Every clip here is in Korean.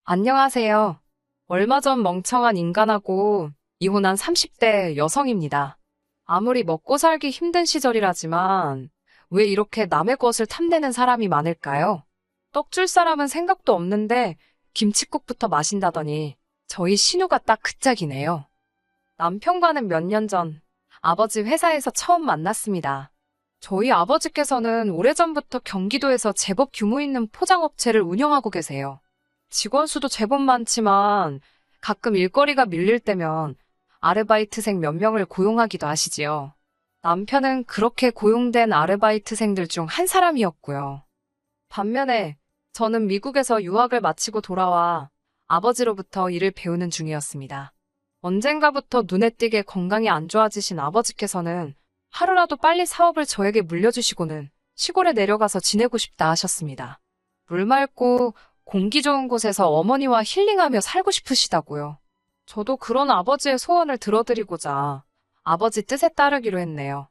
안녕하세요. 얼마 전 멍청한 인간하고 이혼한 30대 여성입니다. 아무리 먹고 살기 힘든 시절이라지만 왜 이렇게 남의 것을 탐내는 사람이 많을까요? 떡 줄 사람은 생각도 없는데 김칫국부터 마신다더니 저희 신우가 딱 그 짝이네요. 남편과는 몇 년 전 아버지 회사에서 처음 만났습니다. 저희 아버지께서는 오래전부터 경기도에서 제법 규모 있는 포장업체를 운영하고 계세요. 직원 수도 제법 많지만 가끔 일거리가 밀릴 때면 아르바이트생 몇 명을 고용하기도 하시지요. 남편은 그렇게 고용된 아르바이트생들 중 한 사람이었고요. 반면에 저는 미국에서 유학을 마치고 돌아와 아버지로부터 일을 배우는 중이었습니다. 언젠가부터 눈에 띄게 건강이 안 좋아지신 아버지께서는 하루라도 빨리 사업을 저에게 물려주시고는 시골에 내려가서 지내고 싶다 하셨습니다. 물 맑고 공기 좋은 곳에서 어머니와 힐링하며 살고 싶으시다고요. 저도 그런 아버지의 소원을 들어드리고자 아버지 뜻에 따르기로 했네요.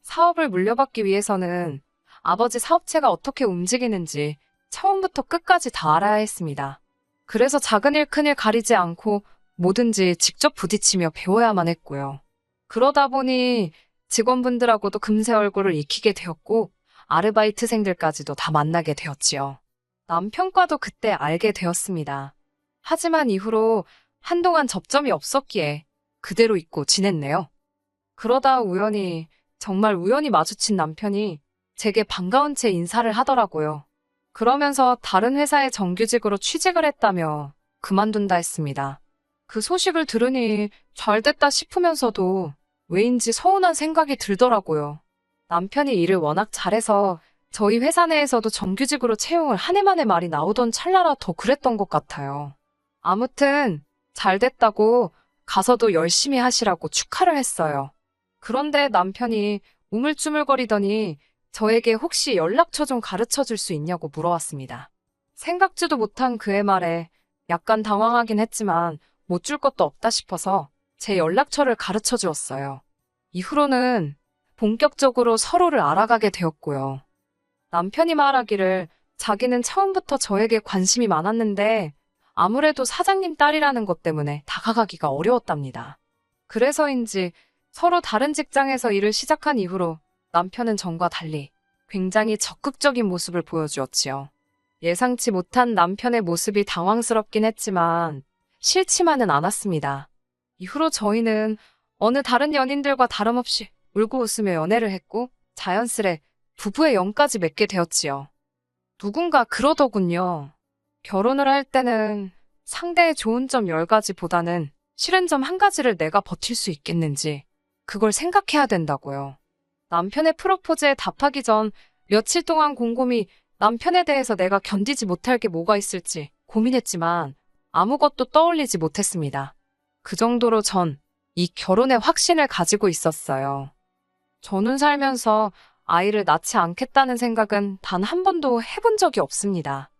사업을 물려받기 위해서는 아버지 사업체가 어떻게 움직이는지 처음부터 끝까지 다 알아야 했습니다. 그래서 작은 일, 큰 일 가리지 않고 뭐든지 직접 부딪히며 배워야만 했고요. 그러다 보니 직원분들하고도 금세 얼굴을 익히게 되었고 아르바이트생들까지도 다 만나게 되었지요. 남편과도 그때 알게 되었습니다. 하지만 이후로 한동안 접점이 없었기에 그대로 잊고 지냈네요. 그러다 우연히, 정말 우연히 마주친 남편이 제게 반가운 채 인사를 하더라고요. 그러면서 다른 회사에 정규직으로 취직을 했다며 그만둔다 했습니다. 그 소식을 들으니 잘됐다 싶으면서도 왜인지 서운한 생각이 들더라고요. 남편이 일을 워낙 잘해서 저희 회사 내에서도 정규직으로 채용을 한 해 만에 말이 나오던 찰나라 더 그랬던 것 같아요. 아무튼 잘 됐다고 가서도 열심히 하시라고 축하를 했어요. 그런데 남편이 우물쭈물거리더니 저에게 혹시 연락처 좀 가르쳐 줄 수 있냐고 물어왔습니다. 생각지도 못한 그의 말에 약간 당황하긴 했지만 못 줄 것도 없다 싶어서 제 연락처를 가르쳐 주었어요. 이후로는 본격적으로 서로를 알아가게 되었고요. 남편이 말하기를 자기는 처음부터 저에게 관심이 많았는데 아무래도 사장님 딸이라는 것 때문에 다가가기가 어려웠답니다. 그래서인지 서로 다른 직장에서 일을 시작한 이후로 남편은 전과 달리 굉장히 적극적인 모습을 보여주었지요. 예상치 못한 남편의 모습이 당황스럽긴 했지만 싫지만은 않았습니다. 이후로 저희는 어느 다른 연인들과 다름없이 울고 웃으며 연애를 했고 자연스레 부부의 영까지 맺게 되었지요. 누군가 그러더군요. 결혼을 할 때는 상대의 좋은 점 10가지보다는 싫은 점 1가지를 내가 버틸 수 있겠는지 그걸 생각해야 된다고요. 남편의 프로포즈에 답하기 전 며칠 동안 곰곰이 남편에 대해서 내가 견디지 못할 게 뭐가 있을지 고민했지만 아무것도 떠올리지 못했습니다. 그 정도로 전 이 결혼에 확신을 가지고 있었어요. 저는 살면서 아이를 낳지 않겠다는 생각은 단 한 번도 해본 적이 없습니다.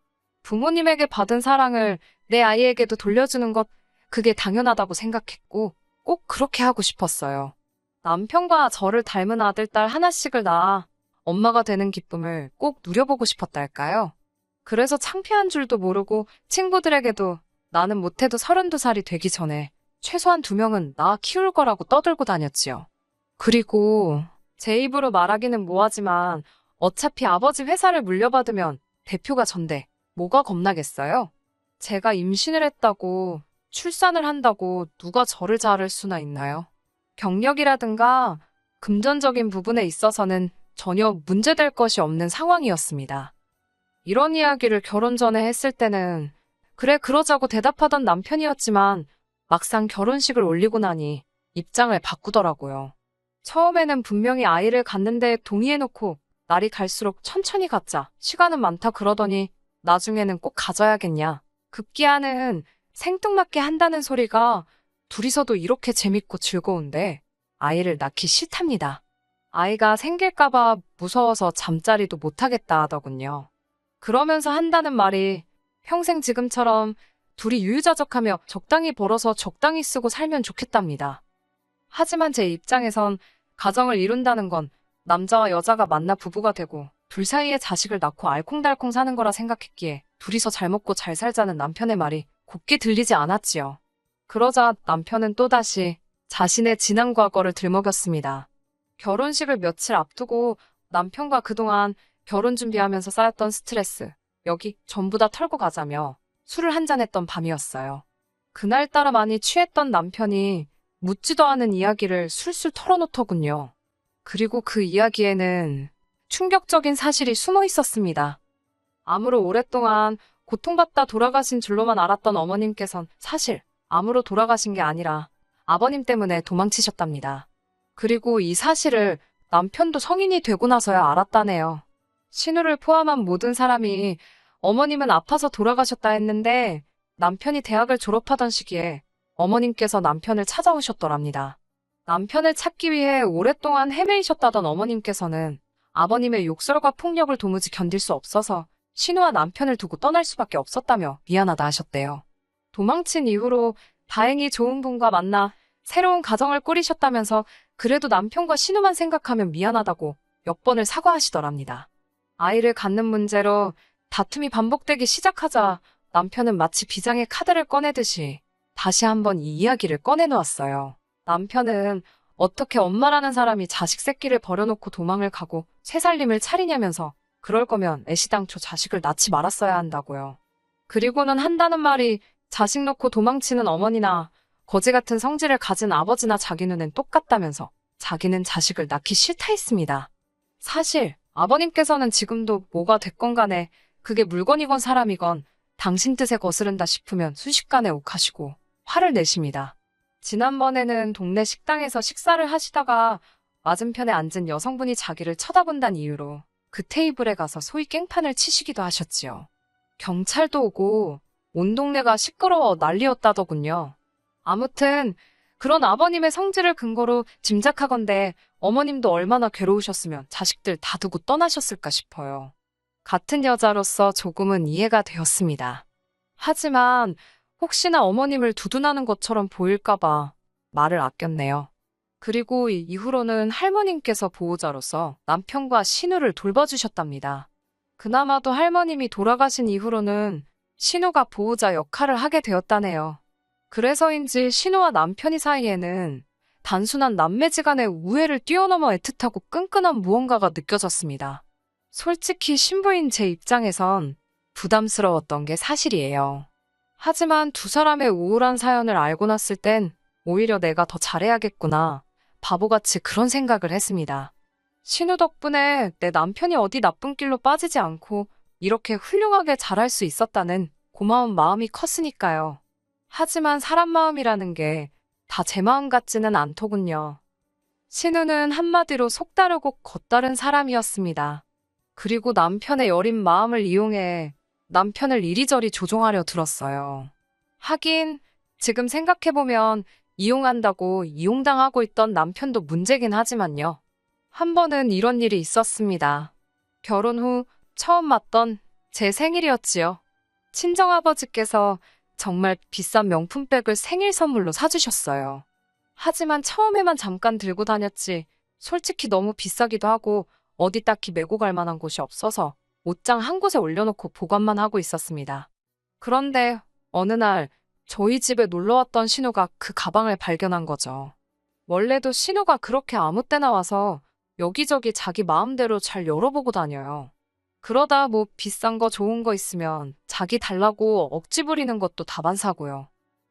부모님에게 받은 사랑을 내 아이에게도 돌려주는 것, 그게 당연하다고 생각했고 꼭 그렇게 하고 싶었어요. 남편과 저를 닮은 아들, 딸 하나씩을 낳아 엄마가 되는 기쁨을 꼭 누려보고 싶었달까요? 그래서 창피한 줄도 모르고 친구들에게도 나는 못해도 32살이 되기 전에 최소한 2명은 낳아 키울 거라고 떠들고 다녔지요. 그리고 제 입으로 말하기는 뭐하지만 어차피 아버지 회사를 물려받으면 대표가 전데 뭐가 겁나겠어요? 제가 임신을 했다고 출산을 한다고 누가 저를 자를 수나 있나요? 경력이라든가 금전적인 부분에 있어서는 전혀 문제될 것이 없는 상황이었습니다. 이런 이야기를 결혼 전에 했을 때는 그래 그러자고 대답하던 남편이었지만 막상 결혼식을 올리고 나니 입장을 바꾸더라고요. 처음에는 분명히 아이를 갖는데 동의해놓고 날이 갈수록 천천히 갖자, 시간은 많다 그러더니 나중에는 꼭 가져야겠냐. 급기야는 생뚱맞게 한다는 소리가 둘이서도 이렇게 재밌고 즐거운데 아이를 낳기 싫답니다. 아이가 생길까봐 무서워서 잠자리도 못하겠다 하더군요. 그러면서 한다는 말이 평생 지금처럼 둘이 유유자적하며 적당히 벌어서 적당히 쓰고 살면 좋겠답니다. 하지만 제 입장에선 가정을 이룬다는 건 남자와 여자가 만나 부부가 되고 둘 사이에 자식을 낳고 알콩달콩 사는 거라 생각했기에 둘이서 잘 먹고 잘 살자는 남편의 말이 곱게 들리지 않았지요. 그러자 남편은 또다시 자신의 지난 과거를 들먹였습니다. 결혼식을 며칠 앞두고 남편과 그동안 결혼 준비하면서 쌓였던 스트레스, 여기 전부 다 털고 가자며 술을 한잔했던 밤이었어요. 그날따라 많이 취했던 남편이 묻지도 않은 이야기를 술술 털어놓더군요. 그리고 그 이야기에는 충격적인 사실이 숨어 있었습니다. 암으로 오랫동안 고통받다 돌아가신 줄로만 알았던 어머님께선 사실 암으로 돌아가신 게 아니라 아버님 때문에 도망치셨답니다. 그리고 이 사실을 남편도 성인이 되고 나서야 알았다네요. 신우를 포함한 모든 사람이 어머님은 아파서 돌아가셨다 했는데 남편이 대학을 졸업하던 시기에 어머님께서 남편을 찾아오셨더랍니다. 남편을 찾기 위해 오랫동안 헤매이셨다던 어머님께서는 아버님의 욕설과 폭력을 도무지 견딜 수 없어서 신우와 남편을 두고 떠날 수밖에 없었다며 미안하다 하셨대요. 도망친 이후로 다행히 좋은 분과 만나 새로운 가정을 꾸리셨다면서 그래도 남편과 신우만 생각하면 미안하다고 몇 번을 사과하시더랍니다. 아이를 갖는 문제로 다툼이 반복되기 시작하자 남편은 마치 비장의 카드를 꺼내듯이 다시 한번 이 이야기를 꺼내놓았어요. 남편은 어떻게 엄마라는 사람이 자식 새끼를 버려놓고 도망을 가고 새 살림을 차리냐면서 그럴 거면 애시당초 자식을 낳지 말았어야 한다고요. 그리고는 한다는 말이 자식 놓고 도망치는 어머니나 거지 같은 성질을 가진 아버지나 자기 눈엔 똑같다면서 자기는 자식을 낳기 싫다 했습니다. 사실 아버님께서는 지금도 뭐가 됐건 간에 그게 물건이건 사람이건 당신 뜻에 거스른다 싶으면 순식간에 욱하시고 화를 내십니다. 지난번에는 동네 식당에서 식사를 하시다가 맞은편에 앉은 여성분이 자기를 쳐다본다는 이유로 그 테이블에 가서 소위 깽판을 치시기도 하셨지요. 경찰도 오고 온 동네가 시끄러워 난리였다더군요. 아무튼 그런 아버님의 성질을 근거로 짐작하건대 어머님도 얼마나 괴로우셨으면 자식들 다 두고 떠나셨을까 싶어요. 같은 여자로서 조금은 이해가 되었습니다. 하지만 혹시나 어머님을 두둔하는 것처럼 보일까봐 말을 아꼈네요. 그리고 이후로는 할머님께서 보호자로서 남편과 신우를 돌봐주셨답니다. 그나마도 할머님이 돌아가신 이후로는 신우가 보호자 역할을 하게 되었다네요. 그래서인지 신우와 남편이 사이에는 단순한 남매지간의 우애를 뛰어넘어 애틋하고 끈끈한 무언가가 느껴졌습니다. 솔직히 신부인 제 입장에선 부담스러웠던 게 사실이에요. 하지만 두 사람의 우울한 사연을 알고 났을 땐 오히려 내가 더 잘해야겠구나. 바보같이 그런 생각을 했습니다. 신우 덕분에 내 남편이 어디 나쁜 길로 빠지지 않고 이렇게 훌륭하게 자랄 수 있었다는 고마운 마음이 컸으니까요. 하지만 사람 마음이라는 게 다 제 마음 같지는 않더군요. 신우는 한마디로 속다르고 겉다른 사람이었습니다. 그리고 남편의 여린 마음을 이용해 남편을 이리저리 조종하려 들었어요. 하긴 지금 생각해보면 이용한다고 이용당하고 있던 남편도 문제긴 하지만요. 한 번은 이런 일이 있었습니다. 결혼 후 처음 맞던 제 생일이었지요. 친정아버지께서 정말 비싼 명품백을 생일 선물로 사주셨어요. 하지만 처음에만 잠깐 들고 다녔지 솔직히 너무 비싸기도 하고 어디 딱히 메고 갈 만한 곳이 없어서 옷장 한 곳에 올려놓고 보관만 하고 있었습니다. 그런데 어느 날 저희 집에 놀러왔던 신우가 그 가방을 발견한 거죠. 원래도 신우가 그렇게 아무 때나 와서 여기저기 자기 마음대로 잘 열어보고 다녀요. 그러다 뭐 비싼 거 좋은 거 있으면 자기 달라고 억지 부리는 것도 다반사고요.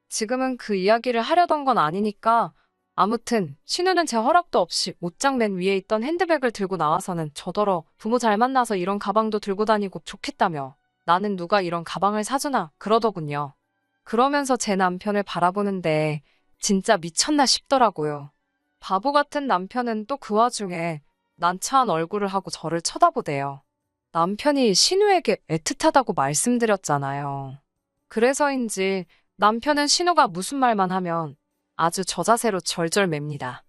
지금은 그 이야기를 하려던 건 아니니까 아무튼 신우는 제 허락도 없이 옷장 맨 위에 있던 핸드백을 들고 나와서는 저더러 부모 잘 만나서 이런 가방도 들고 다니고 좋겠다며 나는 누가 이런 가방을 사주나 그러더군요. 그러면서 제 남편을 바라보는데 진짜 미쳤나 싶더라고요. 바보 같은 남편은 또 그 와중에 난처한 얼굴을 하고 저를 쳐다보대요. 남편이 신우에게 애틋하다고 말씀드렸잖아요. 그래서인지 남편은 신우가 무슨 말만 하면 아주 저자세로 절절맵니다.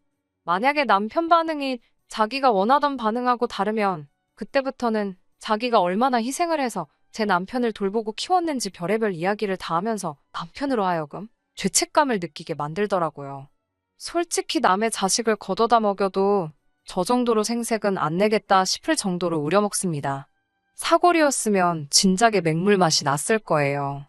만약에 남편 반응이 자기가 원하던 반응하고 다르면 그때부터는 자기가 얼마나 희생을 해서 제 남편을 돌보고 키웠는지 별의별 이야기를 다 하면서 남편으로 하여금 죄책감을 느끼게 만들더라고요. 솔직히 남의 자식을 걷어다 먹여도 저 정도로 생색은 안 내겠다 싶을 정도로 우려먹습니다. 사골이었으면 진작에 맹물 맛이 났을 거예요.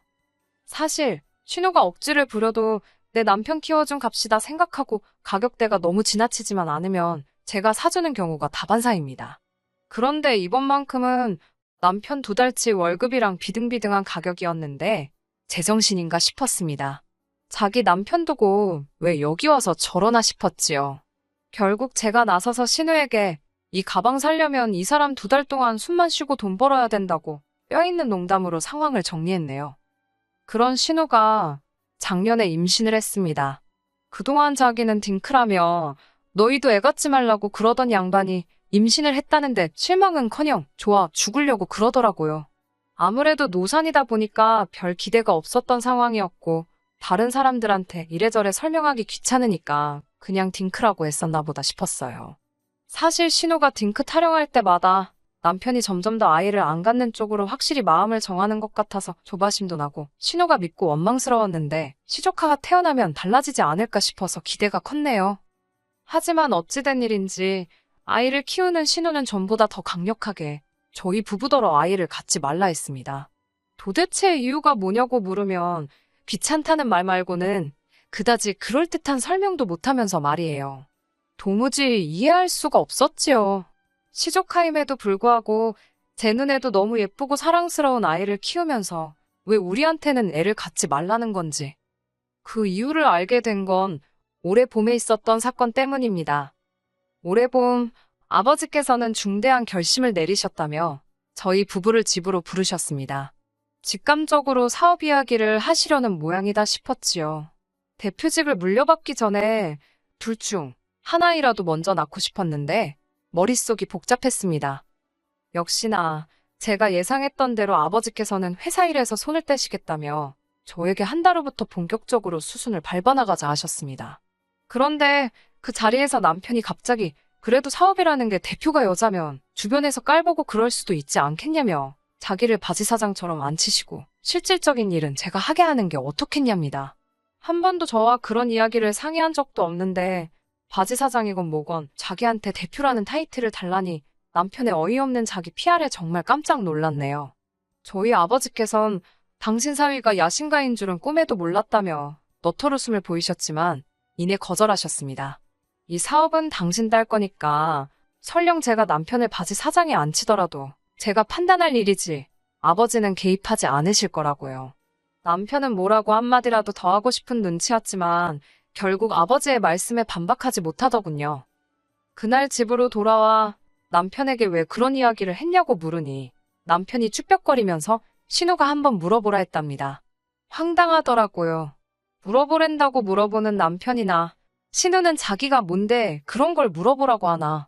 사실 신우가 억지를 부려도 내 남편 키워준 값이다 생각하고 가격대가 너무 지나치지만 않으면 제가 사주는 경우가 다반사입니다. 그런데 이번만큼은 남편 2달치 월급이랑 비등비등한 가격이었는데 제정신인가 싶었습니다. 자기 남편 두고 왜 여기 와서 저러나 싶었지요. 결국 제가 나서서 신우에게 이 가방 살려면 이 사람 2달 동안 숨만 쉬고 돈 벌어야 된다고 뼈있는 농담으로 상황을 정리했네요. 그런 신우가 작년에 임신을 했습니다. 그동안 자기는 딩크라며 너희도 애 갖지 말라고 그러던 양반이 임신을 했다는데 실망은커녕 좋아 죽으려고 그러더라고요. 아무래도 노산이다 보니까 별 기대가 없었던 상황이었고 다른 사람들한테 이래저래 설명하기 귀찮으니까 그냥 딩크라고 했었나 보다 싶었어요. 사실 신우가 딩크 타령할 때마다 남편이 점점 더 아이를 안 갖는 쪽으로 확실히 마음을 정하는 것 같아서 조바심도 나고 신우가 믿고 원망스러웠는데 시조카가 태어나면 달라지지 않을까 싶어서 기대가 컸네요. 하지만 어찌된 일인지 아이를 키우는 신우는 전보다 더 강력하게 저희 부부더러 아이를 갖지 말라 했습니다. 도대체 이유가 뭐냐고 물으면 귀찮다는 말 말고는 그다지 그럴듯한 설명도 못하면서 말이에요. 도무지 이해할 수가 없었지요. 시조카임에도 불구하고 제 눈에도 너무 예쁘고 사랑스러운 아이를 키우면서 왜 우리한테는 애를 갖지 말라는 건지. 그 이유를 알게 된 건 올해 봄에 있었던 사건 때문입니다. 올해 봄 아버지께서는 중대한 결심을 내리셨다며 저희 부부를 집으로 부르셨습니다. 직감적으로 사업 이야기를 하시려는 모양이다 싶었지요. 대표직을 물려받기 전에 둘 중 하나이라도 먼저 낳고 싶었는데 머릿속이 복잡했습니다. 역시나 제가 예상했던 대로 아버지께서는 회사 일에서 손을 떼시겠다며 저에게 한 달 후부터 본격적으로 수순을 밟아나가자 하셨습니다. 그런데 그 자리에서 남편이 갑자기 그래도 사업이라는 게 대표가 여자면 주변에서 깔보고 그럴 수도 있지 않겠냐며 자기를 바지사장처럼 앉히시고 실질적인 일은 제가 하게 하는 게 어떻겠냐입니다. 한 번도 저와 그런 이야기를 상의한 적도 없는데 바지사장이건 뭐건 자기한테 대표라는 타이틀을 달라니 남편의 어이없는 자기 PR에 정말 깜짝 놀랐네요. 저희 아버지께선 당신 사위가 야심가인 줄은 꿈에도 몰랐다며 너털웃음을 보이셨지만 이내 거절하셨습니다. 이 사업은 당신 딸 거니까 설령 제가 남편을 바지사장에 앉히더라도 제가 판단할 일이지 아버지는 개입하지 않으실 거라고요. 남편은 뭐라고 한마디라도 더 하고 싶은 눈치였지만 결국 아버지의 말씀에 반박하지 못하더군요. 그날 집으로 돌아와 남편에게 왜 그런 이야기를 했냐고 물으니 남편이 쭈뼛거리면서 신우가 한번 물어보라 했답니다. 황당하더라고요. 물어보랜다고 물어보는 남편이나 신우는 자기가 뭔데 그런 걸 물어보라고 하나.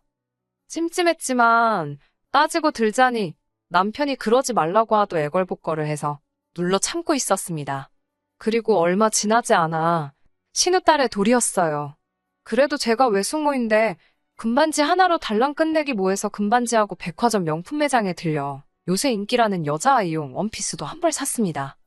찜찜했지만 따지고 들자니 남편이 그러지 말라고 하도 애걸복걸을 해서 눌러 참고 있었습니다. 그리고 얼마 지나지 않아 신우 딸의 돌이었어요. 그래도 제가 외숙모인데 금반지 하나로 달랑 끝내기 뭐해서 금반지하고 백화점 명품 매장에 들려 요새 인기라는 여자아이용 원피스도 한 벌 샀습니다.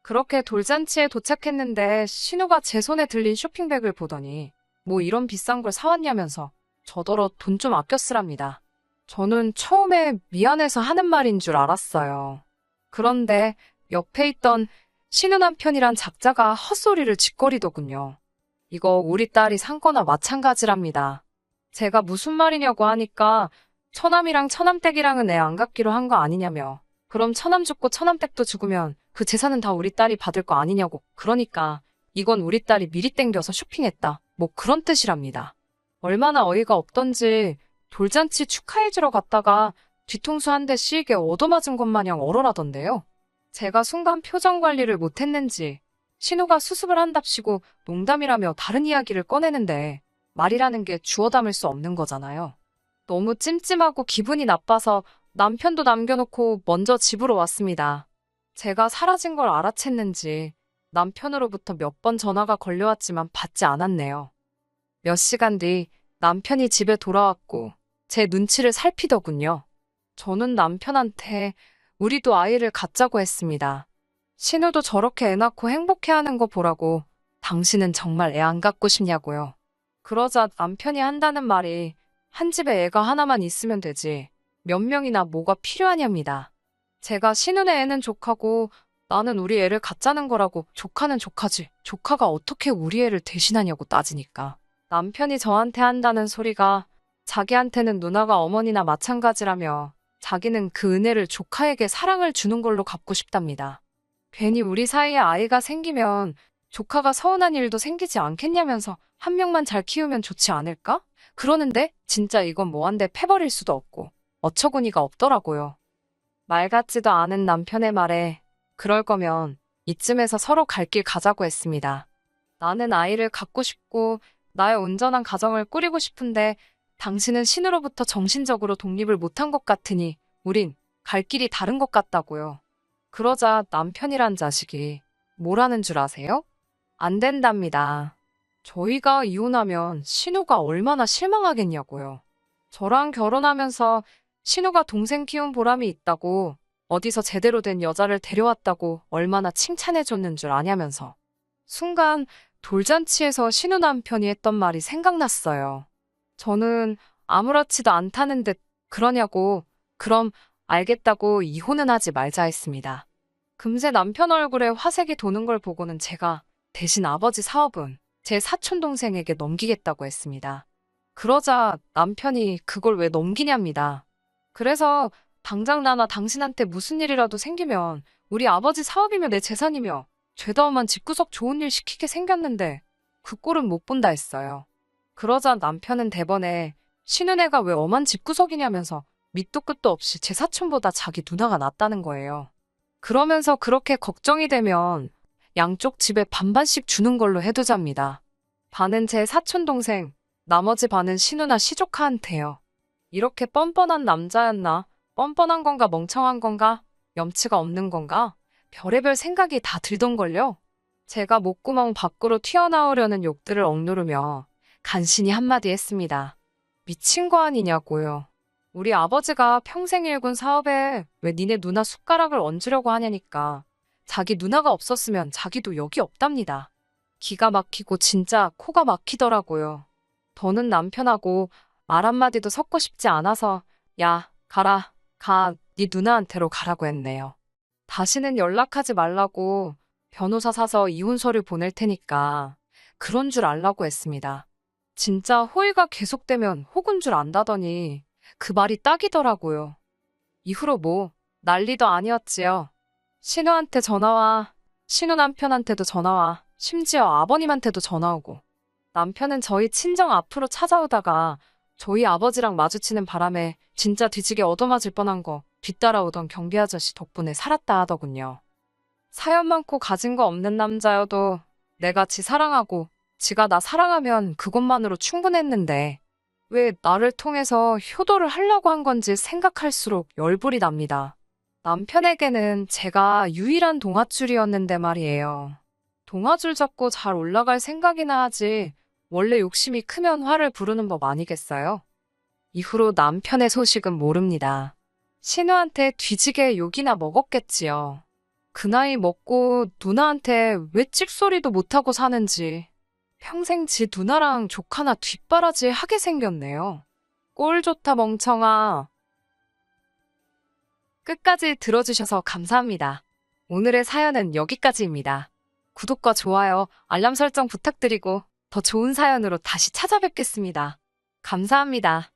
그렇게 돌잔치에 도착했는데 신우가 제 손에 들린 쇼핑백을 보더니 뭐 이런 비싼 걸 사왔냐면서 저더러 돈 좀 아껴 쓰랍니다. 저는 처음에 미안해서 하는 말인 줄 알았어요. 그런데 옆에 있던 신우 남편이란 작자가 헛소리를 짓거리더군요. 이거 우리 딸이 산 거나 마찬가지랍니다. 제가 무슨 말이냐고 하니까 처남이랑 처남댁이랑은 애 안 갖기로 한 거 아니냐며 그럼 처남 죽고 처남댁도 죽으면 그 재산은 다 우리 딸이 받을 거 아니냐고 그러니까 이건 우리 딸이 미리 땡겨서 쇼핑했다. 뭐 그런 뜻이랍니다. 얼마나 어이가 없던지 돌잔치 축하해주러 갔다가 뒤통수 한 대 씌게 얻어맞은 것 마냥 얼얼하던데요. 제가 순간 표정 관리를 못했는지 신우가 수습을 한답시고 농담이라며 다른 이야기를 꺼내는데 말이라는 게 주워 담을 수 없는 거잖아요. 너무 찜찜하고 기분이 나빠서 남편도 남겨놓고 먼저 집으로 왔습니다. 제가 사라진 걸 알아챘는지 남편으로부터 몇 번 전화가 걸려왔지만 받지 않았네요. 몇 시간 뒤 남편이 집에 돌아왔고 제 눈치를 살피더군요. 저는 남편한테 우리도 아이를 갖자고 했습니다. 신우도 저렇게 애 낳고 행복해하는 거 보라고 당신은 정말 애 안 갖고 싶냐고요. 그러자 남편이 한다는 말이 한 집에 애가 하나만 있으면 되지 몇 명이나 뭐가 필요하냐입니다. 제가 신혼의 애는 조카고 나는 우리 애를 갖자는 거라고 조카는 조카지. 조카가 어떻게 우리 애를 대신하냐고 따지니까. 남편이 저한테 한다는 소리가 자기한테는 누나가 어머니나 마찬가지라며 자기는 그 은혜를 조카에게 사랑을 주는 걸로 갚고 싶답니다. 괜히 우리 사이에 아이가 생기면 조카가 서운한 일도 생기지 않겠냐면서 한 명만 잘 키우면 좋지 않을까? 그러는데 진짜 이건 뭐한데 패버릴 수도 없고 어처구니가 없더라고요. 말 같지도 않은 남편의 말에 그럴 거면 이쯤에서 서로 갈 길 가자고 했습니다. 나는 아이를 갖고 싶고 나의 온전한 가정을 꾸리고 싶은데 당신은 신으로부터 정신적으로 독립을 못한 것 같으니 우린 갈 길이 다른 것 같다고요. 그러자 남편이란 자식이 뭐라는 줄 아세요? 안 된답니다. 저희가 이혼하면 신우가 얼마나 실망하겠냐고요. 저랑 결혼하면서 신우가 동생 키운 보람이 있다고 어디서 제대로 된 여자를 데려왔다고 얼마나 칭찬해줬는 줄 아냐면서. 순간 돌잔치에서 신우 남편이 했던 말이 생각났어요. 저는 아무렇지도 않다는 듯 그러냐고 그럼 알겠다고 이혼은 하지 말자 했습니다. 금세 남편 얼굴에 화색이 도는 걸 보고는 제가 대신 아버지 사업은 제 사촌동생에게 넘기겠다고 했습니다. 그러자 남편이 그걸 왜 넘기냐입니다. 그래서 당장 나나 당신한테 무슨 일이라도 생기면 우리 아버지 사업이며 내 재산이며 죄다 엄한 집구석 좋은 일 시키게 생겼는데 그 꼴은 못 본다 했어요. 그러자 남편은 대번에 신은혜가 왜 엄한 집구석이냐면서 밑도 끝도 없이 제 사촌보다 자기 누나가 낫다는 거예요. 그러면서 그렇게 걱정이 되면 양쪽 집에 반반씩 주는 걸로 해두자입니다. 반은 제 사촌동생, 나머지 반은 신우나 시조카한테요. 이렇게 뻔뻔한 남자였나? 뻔뻔한 건가 멍청한 건가? 염치가 없는 건가? 별의별 생각이 다 들던걸요. 제가 목구멍 밖으로 튀어나오려는 욕들을 억누르며 간신히 한마디 했습니다. 미친 거 아니냐고요. 우리 아버지가 평생 일군 사업에 왜 니네 누나 숟가락을 얹으려고 하냐니까. 자기 누나가 없었으면 자기도 여기 없답니다. 기가 막히고 진짜 코가 막히더라고요. 더는 남편하고 말 한마디도 섞고 싶지 않아서 야, 가라. 가, 네 누나한테로 가라고 했네요. 다시는 연락하지 말라고 변호사 사서 이혼서를 보낼 테니까 그런 줄 알라고 했습니다. 진짜 호의가 계속되면 혹은 줄 안다더니 그 말이 딱이더라고요. 이후로 뭐 난리도 아니었지요. 신우한테 전화와, 신우 남편한테도 전화와, 심지어 아버님한테도 전화 오고. 남편은 저희 친정 앞으로 찾아오다가 저희 아버지랑 마주치는 바람에 진짜 뒤지게 얻어맞을 뻔한 거 뒤따라오던 경비 아저씨 덕분에 살았다 하더군요. 사연 많고 가진 거 없는 남자여도 내가 지 사랑하고 지가 나 사랑하면 그것만으로 충분했는데 왜 나를 통해서 효도를 하려고 한 건지 생각할수록 열불이 납니다. 남편에게는 제가 유일한 동아줄이었는데 말이에요. 동아줄 잡고 잘 올라갈 생각이나 하지 원래 욕심이 크면 화를 부르는 법 아니겠어요? 이후로 남편의 소식은 모릅니다. 신우한테 뒤지게 욕이나 먹었겠지요. 그 나이 먹고 누나한테 왜 찍소리도 못하고 사는지 평생 지 누나랑 조카나 뒷바라지 하게 생겼네요. 꼴 좋다 멍청아. 끝까지 들어주셔서 감사합니다. 오늘의 사연은 여기까지입니다. 구독과 좋아요, 알람 설정 부탁드리고 더 좋은 사연으로 다시 찾아뵙겠습니다. 감사합니다.